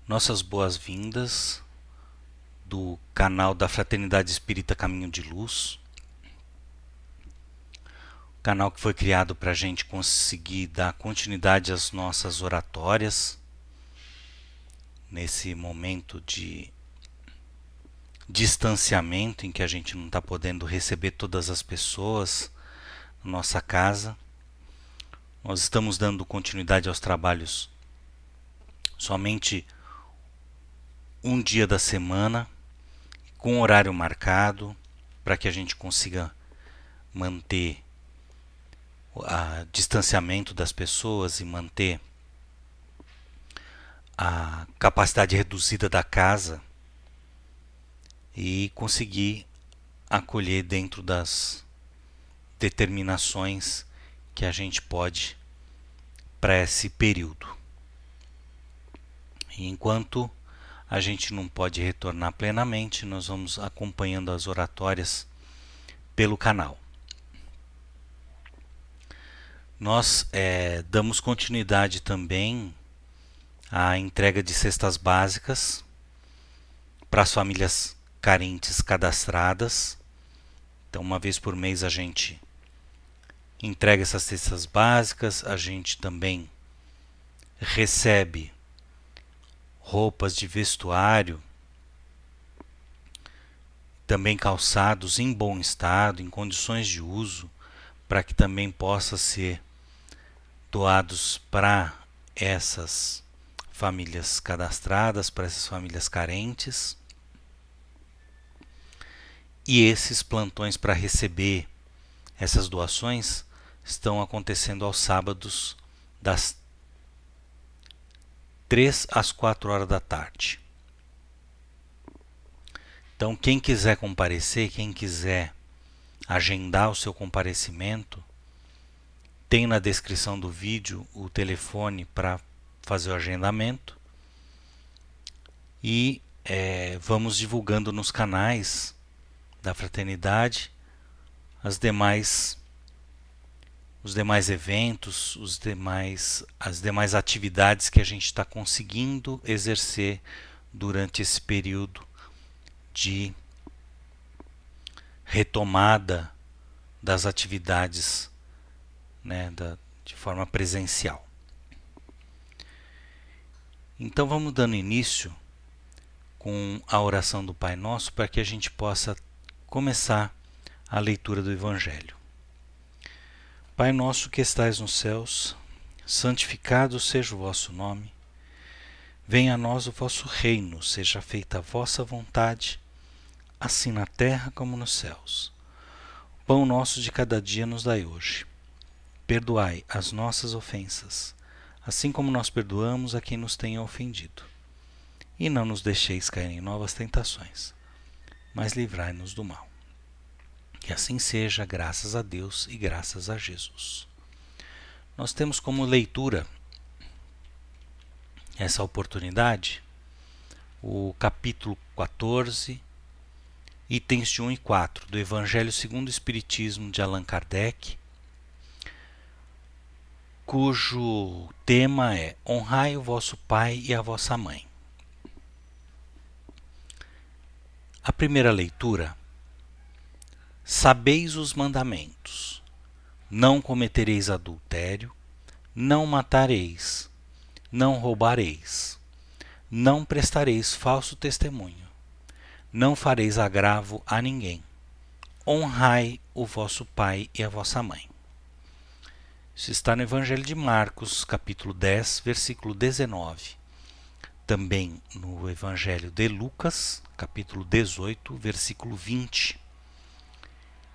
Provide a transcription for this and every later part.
nossas boas-vindas do canal da Fraternidade Espírita Caminho de Luz, canal que foi criado para a gente conseguir dar continuidade às nossas oratórias nesse momento de distanciamento em que a gente não está podendo receber todas as pessoas na nossa casa. Nós estamos dando continuidade aos trabalhos somente um dia da semana, com horário marcado, para que a gente consiga manter o distanciamento das pessoas e manter a capacidade reduzida da casa e conseguir acolher dentro das determinações que a gente pode para esse período. E enquanto a gente não pode retornar plenamente, nós vamos acompanhando as oratórias pelo canal. Nós damos continuidade também à entrega de cestas básicas para as famílias carentes cadastradas. Então, uma vez por mês a gente entrega essas cestas básicas, a gente também recebe roupas de vestuário, também calçados em bom estado, em condições de uso, para que também possa ser doados para essas famílias cadastradas, para essas famílias carentes. E esses plantões para receber essas doações estão acontecendo aos sábados das 3 às 4 horas da tarde. Então, quem quiser comparecer, quem quiser agendar o seu comparecimento, tem na descrição do vídeo o telefone para fazer o agendamento. E vamos divulgando nos canais da Fraternidade os demais eventos, as demais atividades que a gente está conseguindo exercer durante esse período de retomada das atividades, né, de forma presencial. Então vamos dando início com a oração do Pai Nosso para que a gente possa começar a leitura do Evangelho. Pai nosso que estais nos céus, santificado seja o vosso nome. Venha a nós o vosso reino, seja feita a vossa vontade, assim na terra como nos céus. O pão nosso de cada dia nos dai hoje. Perdoai as nossas ofensas, assim como nós perdoamos a quem nos tenha ofendido. E não nos deixeis cair em novas tentações, mas livrai-nos do mal. Que assim seja, graças a Deus e graças a Jesus. Nós temos como leitura essa oportunidade o capítulo 14, itens de 1 e 4 do Evangelho segundo o Espiritismo de Allan Kardec, cujo tema é Honrai o vosso pai e a vossa mãe. A primeira leitura: Sabeis os mandamentos: não cometereis adultério, não matareis, não roubareis, não prestareis falso testemunho, não fareis agravo a ninguém, honrai o vosso pai e a vossa mãe. Isso está no Evangelho de Marcos, capítulo 10, versículo 19. Também no Evangelho de Lucas, capítulo 18, versículo 20.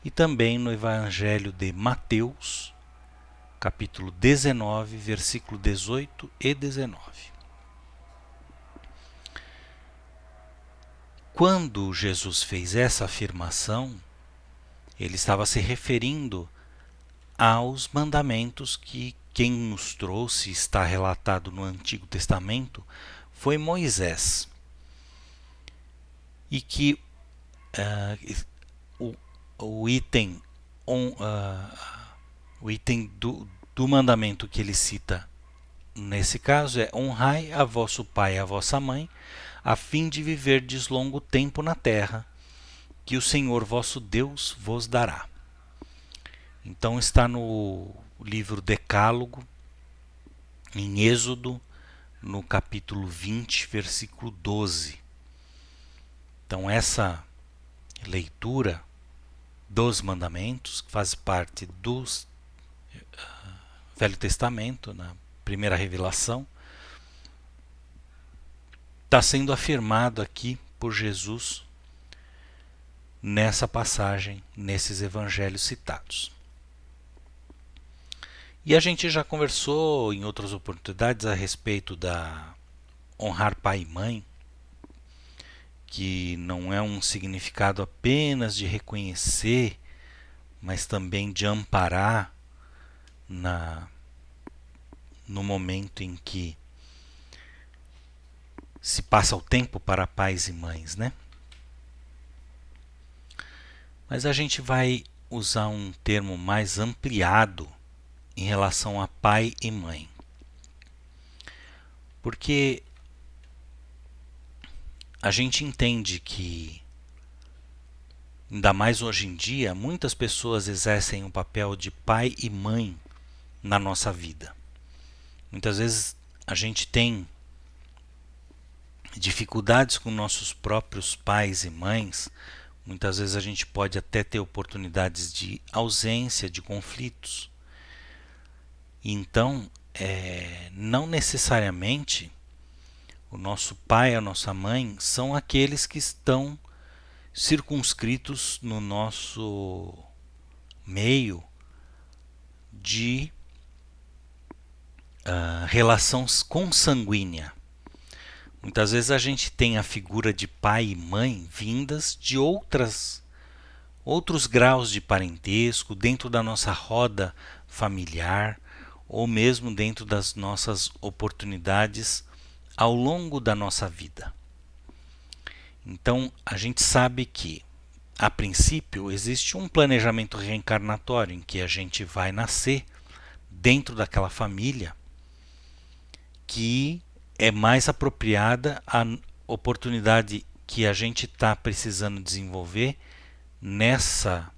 E também no Evangelho de Mateus, capítulo 19, versículo 18 e 19. Quando Jesus fez essa afirmação, ele estava se referindo aos mandamentos que quem nos trouxe, está relatado no Antigo Testamento, foi Moisés. E que o item do mandamento que ele cita nesse caso, é: honrai a vosso pai e a vossa mãe, a fim de viverdes longo tempo na terra, que o Senhor vosso Deus vos dará. Então está no livro Decálogo, em Êxodo, no capítulo 20, versículo 12. Então essa leitura dos mandamentos, que faz parte do Velho Testamento, na primeira revelação, está sendo afirmado aqui por Jesus nessa passagem, nesses evangelhos citados. E a gente já conversou em outras oportunidades a respeito da honrar pai e mãe, que não é um significado apenas de reconhecer, mas também de amparar no momento em que se passa o tempo para pais e mães, né? Mas a gente vai usar um termo mais ampliado em relação a pai e mãe. Porque a gente entende que, ainda mais hoje em dia, muitas pessoas exercem o papel de pai e mãe na nossa vida. Muitas vezes a gente tem dificuldades com nossos próprios pais e mães. Muitas vezes a gente pode até ter oportunidades de ausência, de conflitos. Então, não necessariamente o nosso pai e a nossa mãe são aqueles que estão circunscritos no nosso meio de relação consanguínea. Muitas vezes a gente tem a figura de pai e mãe vindas de outros graus de parentesco, dentro da nossa roda familiar, ou mesmo dentro das nossas oportunidades ao longo da nossa vida. Então, a gente sabe que, a princípio, existe um planejamento reencarnatório em que a gente vai nascer dentro daquela família que é mais apropriada à oportunidade que a gente está precisando desenvolver nessa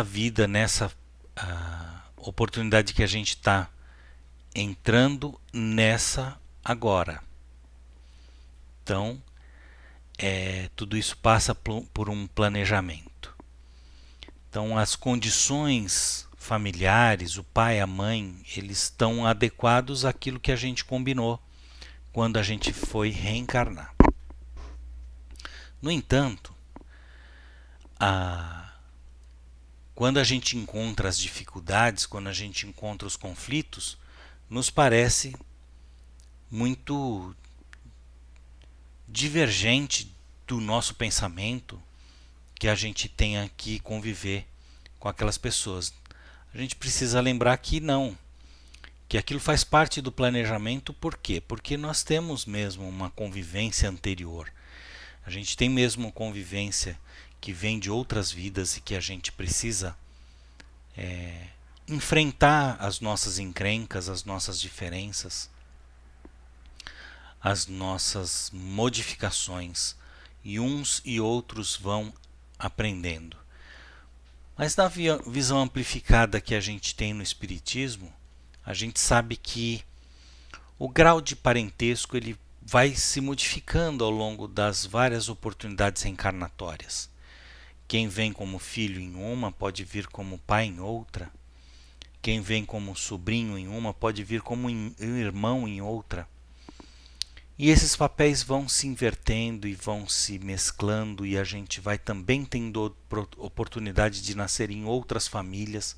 vida, nessa oportunidade que a gente está entrando nessa agora. Então, tudo isso passa por um planejamento. Então, as condições familiares, o pai, a mãe, eles estão adequados àquilo que a gente combinou quando a gente foi reencarnar. No entanto, quando a gente encontra as dificuldades, quando a gente encontra os conflitos, nos parece muito divergente do nosso pensamento que a gente tenha que conviver com aquelas pessoas. A gente precisa lembrar que não, que aquilo faz parte do planejamento. Por quê? Porque nós temos mesmo uma convivência anterior. A gente tem mesmo convivência que vem de outras vidas e que a gente precisa enfrentar as nossas encrencas, as nossas diferenças, as nossas modificações, e uns e outros vão aprendendo. Mas na visão amplificada que a gente tem no Espiritismo, a gente sabe que o grau de parentesco ele vai se modificando ao longo das várias oportunidades reencarnatórias. Quem vem como filho em uma pode vir como pai em outra. Quem vem como sobrinho em uma pode vir como irmão em outra. E esses papéis vão se invertendo e vão se mesclando, e a gente vai também tendo oportunidade de nascer em outras famílias,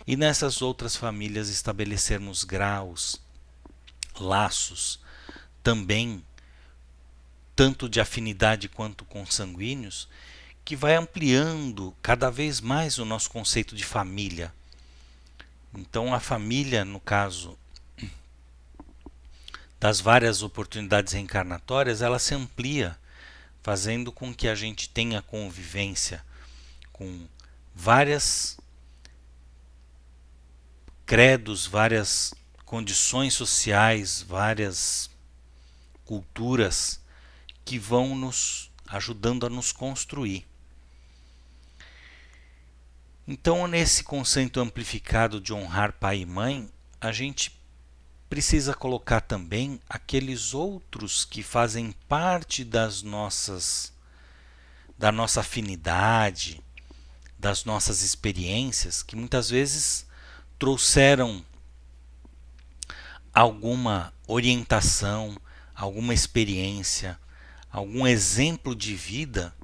e nessas outras famílias estabelecermos graus, laços, também tanto de afinidade quanto consanguíneos, que vai ampliando cada vez mais o nosso conceito de família. Então a família, no caso das várias oportunidades reencarnatórias, ela se amplia, fazendo com que a gente tenha convivência com várias credos, várias condições sociais, várias culturas que vão nos ajudando a nos construir. Então, nesse conceito amplificado de honrar pai e mãe, a gente precisa colocar também aqueles outros que fazem parte da nossa afinidade, das nossas experiências, que muitas vezes trouxeram alguma orientação, alguma experiência, algum exemplo de vida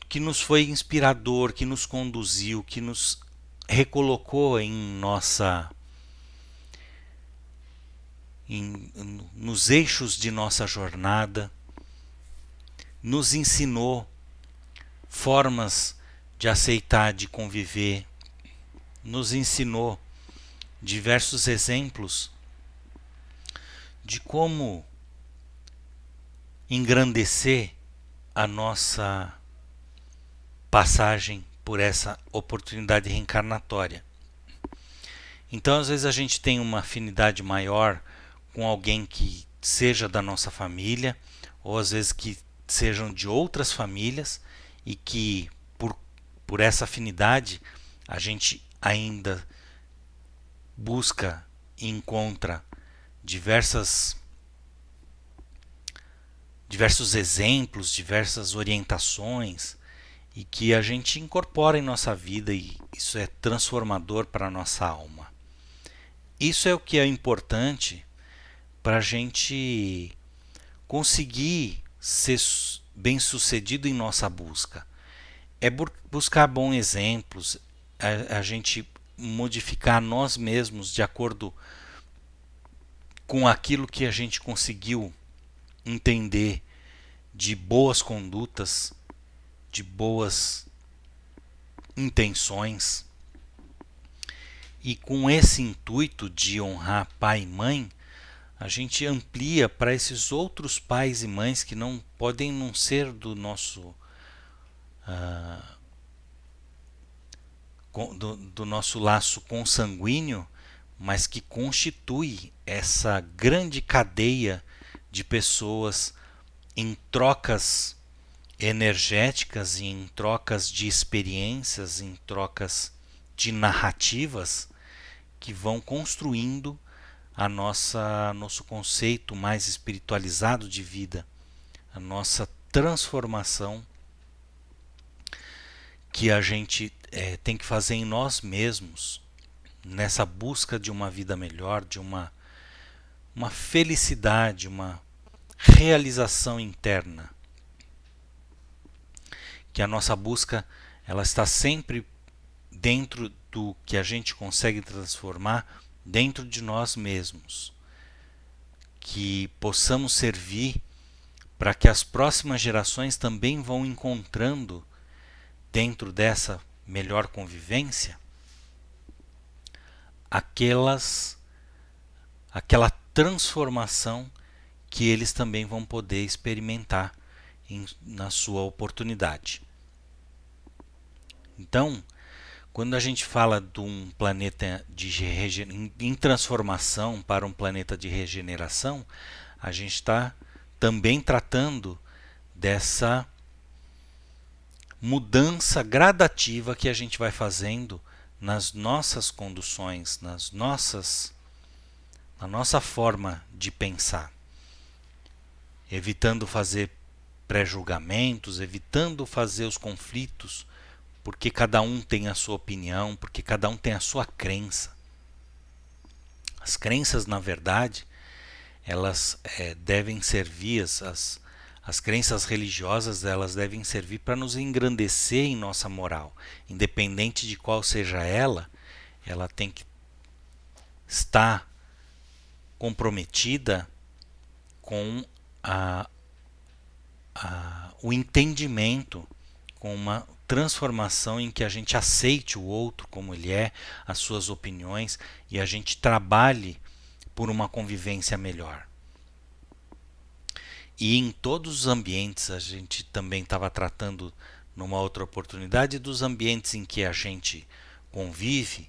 que nos foi inspirador, que nos conduziu, que nos recolocou nos eixos de nossa jornada, nos ensinou formas de aceitar, de conviver, nos ensinou diversos exemplos de como engrandecer a nossa passagem por essa oportunidade reencarnatória. Então, às vezes a gente tem uma afinidade maior com alguém que seja da nossa família, ou às vezes que sejam de outras famílias, e que por essa afinidade a gente ainda busca e encontra diversos exemplos, diversas orientações, e que a gente incorpora em nossa vida, e isso é transformador para a nossa alma. Isso é o que é importante para a gente conseguir ser bem-sucedido em nossa busca. É buscar bons exemplos, a gente modificar nós mesmos de acordo com aquilo que a gente conseguiu entender de boas condutas, de boas intenções. E com esse intuito de honrar pai e mãe, a gente amplia para esses outros pais e mães que não podem não ser do nosso do nosso laço consanguíneo, mas que constitui essa grande cadeia de pessoas em trocas energéticas e em trocas de experiências, em trocas de narrativas que vão construindo nosso conceito mais espiritualizado de vida, a nossa transformação que a gente tem que fazer em nós mesmos, nessa busca de uma vida melhor, de uma felicidade, uma realização interna. Que a nossa busca ela está sempre dentro do que a gente consegue transformar dentro de nós mesmos. Que possamos servir para que as próximas gerações também vão encontrando dentro dessa melhor convivência aquela transformação que eles também vão poder experimentar na sua oportunidade. Então, quando a gente fala de um planeta em transformação para um planeta de regeneração, a gente está também tratando dessa mudança gradativa que a gente vai fazendo nas nossas conduções, na nossa forma de pensar, evitando fazer pré-julgamentos, evitando fazer os conflitos, porque cada um tem a sua opinião, porque cada um tem a sua crença. As crenças, na verdade, elas devem servir, as crenças religiosas, elas devem servir para nos engrandecer em nossa moral. Independente de qual seja ela tem que estar comprometida com o entendimento, com uma transformação em que a gente aceite o outro como ele é, as suas opiniões, e a gente trabalhe por uma convivência melhor. E em todos os ambientes, a gente também estava tratando numa outra oportunidade dos ambientes em que a gente convive,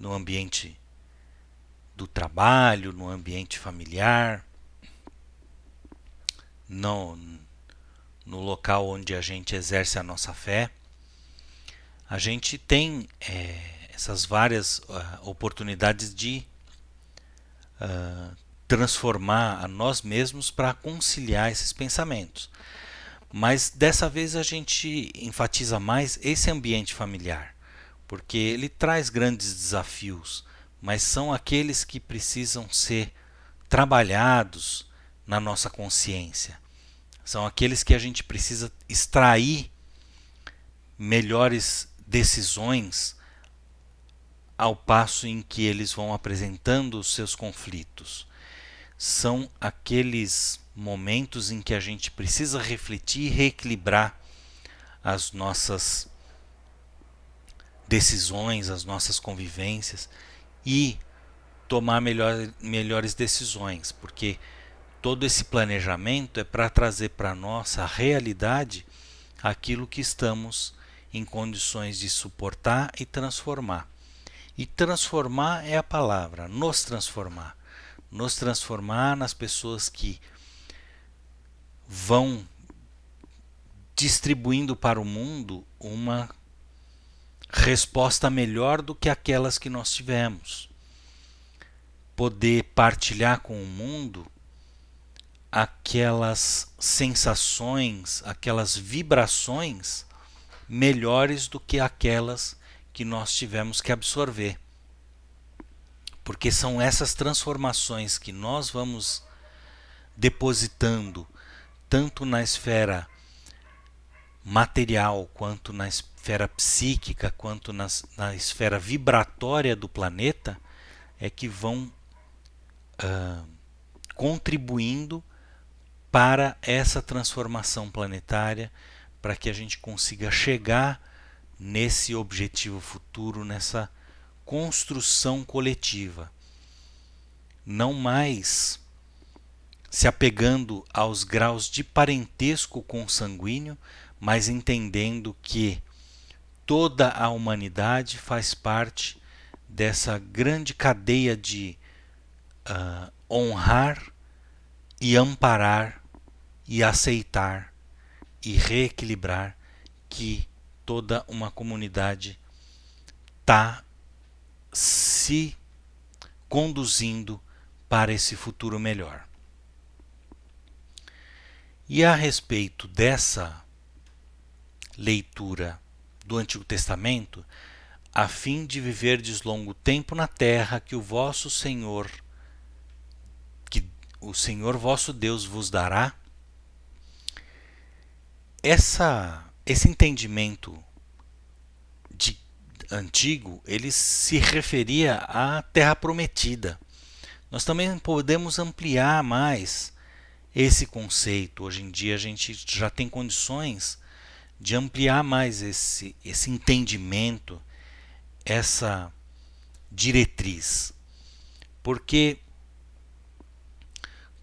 no ambiente do trabalho, no ambiente familiar, no local onde a gente exerce a nossa fé. A gente tem essas várias oportunidades de transformar a nós mesmos para conciliar esses pensamentos. Mas dessa vez a gente enfatiza mais esse ambiente familiar, porque ele traz grandes desafios, mas são aqueles que precisam ser trabalhados na nossa consciência. São aqueles que a gente precisa extrair melhores decisões ao passo em que eles vão apresentando os seus conflitos. São aqueles momentos em que a gente precisa refletir e reequilibrar as nossas decisões, as nossas convivências e tomar melhores decisões, porque todo esse planejamento é para trazer para a nossa realidade aquilo que estamos em condições de suportar e transformar. E transformar é a palavra, nos transformar. Nos transformar nas pessoas que vão distribuindo para o mundo uma resposta melhor do que aquelas que nós tivemos. Poder partilhar com o mundo aquelas sensações, aquelas vibrações melhores do que aquelas que nós tivemos que absorver. Porque são essas transformações que nós vamos depositando tanto na esfera material, quanto na esfera psíquica, quanto na esfera vibratória do planeta, é que vão contribuindo para essa transformação planetária, para que a gente consiga chegar nesse objetivo futuro, nessa construção coletiva. Não mais se apegando aos graus de parentesco consanguíneo, mas entendendo que toda a humanidade faz parte dessa grande cadeia de honrar e amparar e aceitar e reequilibrar que toda uma comunidade está se conduzindo para esse futuro melhor. E a respeito dessa leitura do Antigo Testamento, a fim de viverdes longo tempo na terra que o Senhor vosso Deus vos dará, esse entendimento antigo, ele se referia à terra prometida. Nós também podemos ampliar mais esse conceito. Hoje em dia a gente já tem condições de ampliar mais esse entendimento, essa diretriz. Porque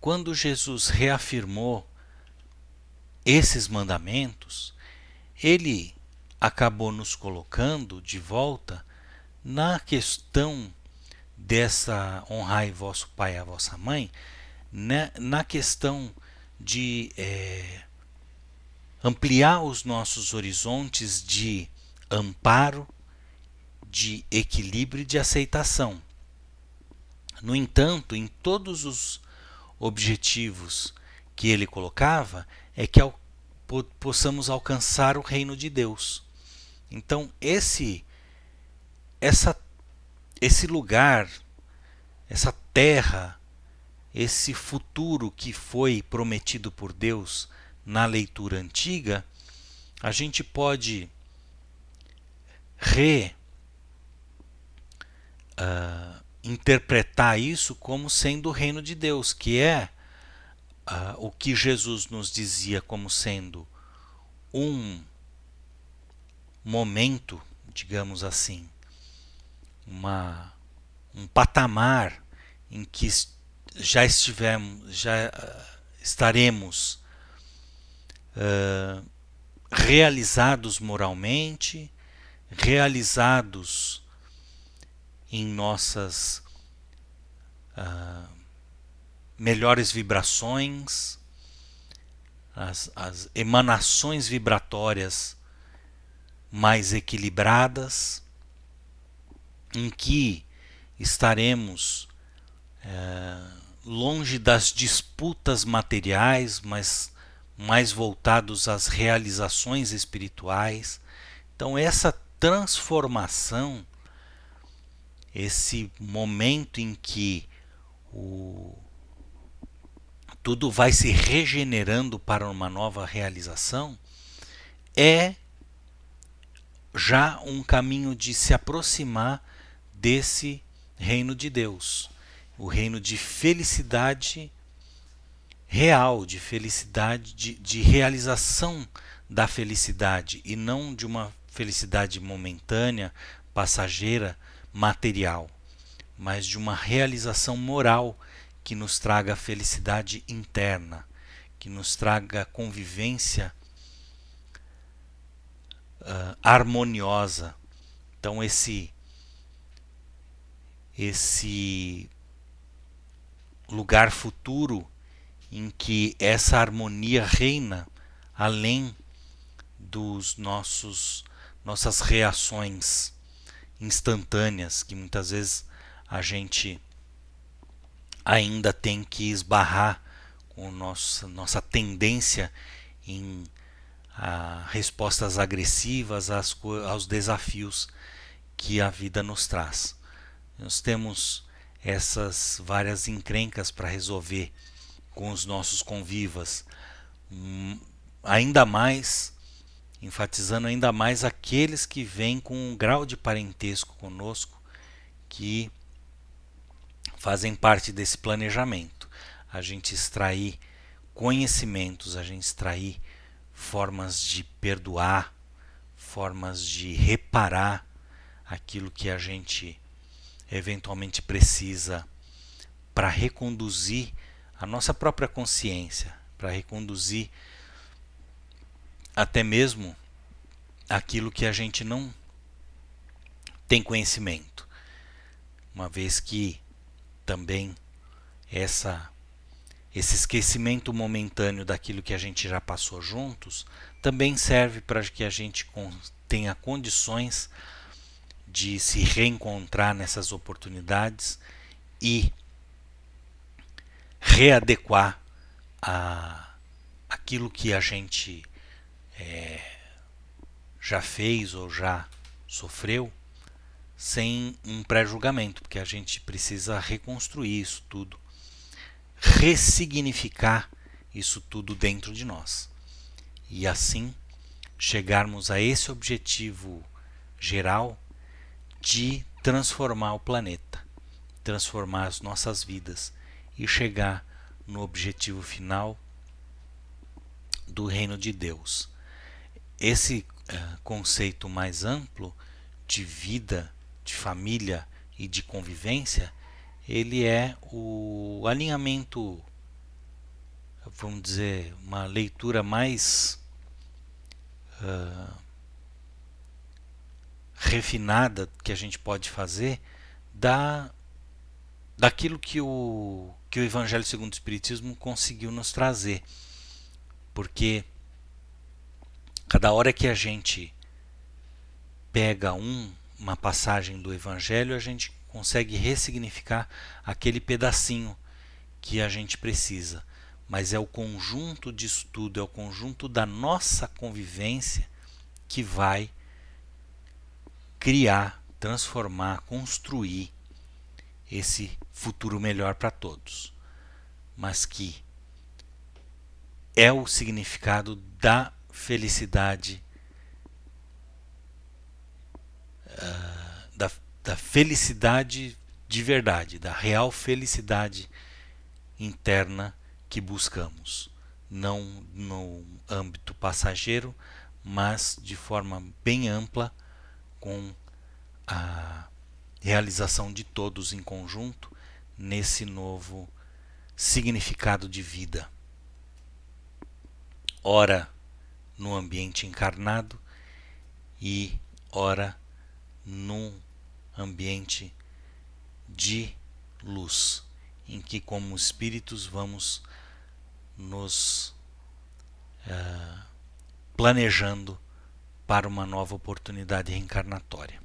quando Jesus reafirmou esses mandamentos, ele acabou nos colocando de volta na questão dessa honrai vosso pai e a vossa mãe, né, na questão de ampliar os nossos horizontes de amparo, de equilíbrio e de aceitação. No entanto, em todos os objetivos que ele colocava, é que possamos alcançar o reino de Deus. Então, esse lugar, essa terra, esse futuro que foi prometido por Deus na leitura antiga, a gente pode interpretar isso como sendo o reino de Deus, que é o que Jesus nos dizia como sendo um momento, digamos assim, um patamar em que já estaremos realizados moralmente, realizados em nossas melhores vibrações, as emanações vibratórias mais equilibradas, em que estaremos longe das disputas materiais, mas mais voltados às realizações espirituais. Então, essa transformação, esse momento em que tudo vai se regenerando para uma nova realização, é já um caminho de se aproximar desse reino de Deus, o reino de felicidade real, de felicidade, de realização da felicidade, e não de uma felicidade momentânea, passageira, material, mas de uma realização moral que nos traga felicidade interna, que nos traga convivência harmoniosa. Então esse lugar futuro em que essa harmonia reina além dos nossas reações instantâneas, que muitas vezes a gente ainda tem que esbarrar com nossa tendência em respostas agressivas aos desafios que a vida nos traz. Nós temos essas várias encrencas para resolver com os nossos convivas, ainda mais, enfatizando ainda mais aqueles que vêm com um grau de parentesco conosco, que fazem parte desse planejamento. A gente extrair conhecimentos, a gente extrair formas de perdoar, formas de reparar aquilo que a gente eventualmente precisa para reconduzir a nossa própria consciência, para reconduzir até mesmo aquilo que a gente não tem conhecimento, uma vez que também esse esquecimento momentâneo daquilo que a gente já passou juntos também serve para que a gente tenha condições de se reencontrar nessas oportunidades e readequar aquilo que a gente já fez ou já sofreu, sem um pré-julgamento, porque a gente precisa reconstruir isso tudo, ressignificar isso tudo dentro de nós, e assim chegarmos a esse objetivo geral de transformar o planeta, transformar as nossas vidas e chegar no objetivo final do reino de Deus. Esse conceito mais amplo de vida, de família e de convivência, ele é o alinhamento, vamos dizer, uma leitura mais refinada que a gente pode fazer daquilo que o Evangelho segundo o Espiritismo conseguiu nos trazer. Porque cada hora que a gente pega uma passagem do Evangelho, a gente consegue ressignificar aquele pedacinho que a gente precisa. Mas é o conjunto disso tudo, é o conjunto da nossa convivência que vai criar, transformar, construir esse futuro melhor para todos. Mas que é o significado da felicidade, da felicidade de verdade, da real felicidade interna que buscamos, não no âmbito passageiro, mas de forma bem ampla, com a realização de todos em conjunto nesse novo significado de vida, ora no ambiente encarnado e ora num ambiente de luz, em que como espíritos vamos nos planejando para uma nova oportunidade reencarnatória.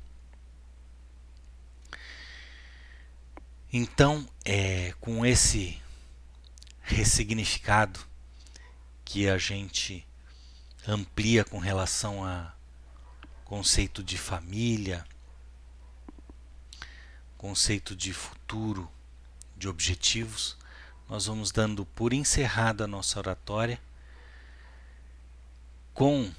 Então, com esse ressignificado que a gente amplia com relação a conceito de família, conceito de futuro, de objetivos, nós vamos dando por encerrada a nossa oratória com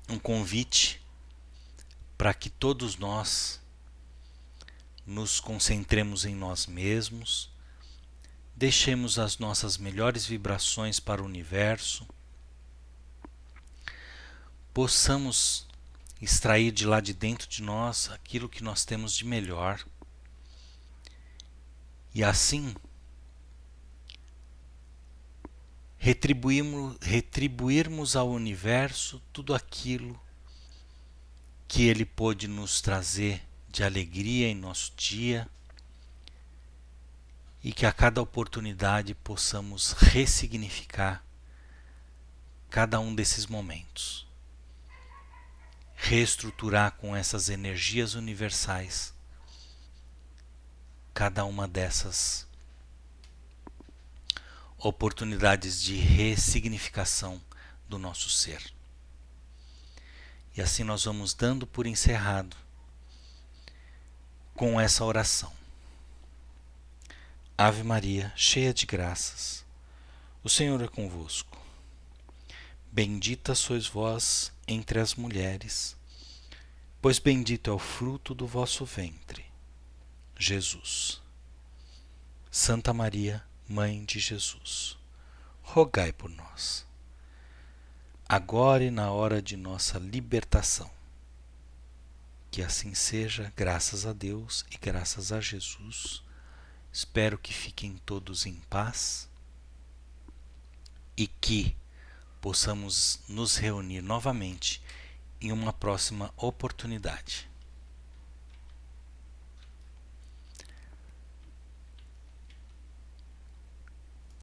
um convite para que todos nós nos concentremos em nós mesmos, deixemos as nossas melhores vibrações para o universo, possamos extrair de lá de dentro de nós aquilo que nós temos de melhor e assim retribuirmos ao universo tudo aquilo que ele pôde nos trazer de alegria em nosso dia e que a cada oportunidade possamos ressignificar cada um desses momentos, reestruturar com essas energias universais cada uma dessas oportunidades de ressignificação do nosso ser. E assim nós vamos dando por encerrado com essa oração. Ave Maria, cheia de graças, o Senhor é convosco. Bendita sois vós entre as mulheres, pois bendito é o fruto do vosso ventre, Jesus. Santa Maria, Mãe de Jesus, rogai por nós, agora e na hora de nossa libertação. Que assim seja, graças a Deus e graças a Jesus. Espero que fiquem todos em paz e que possamos nos reunir novamente em uma próxima oportunidade.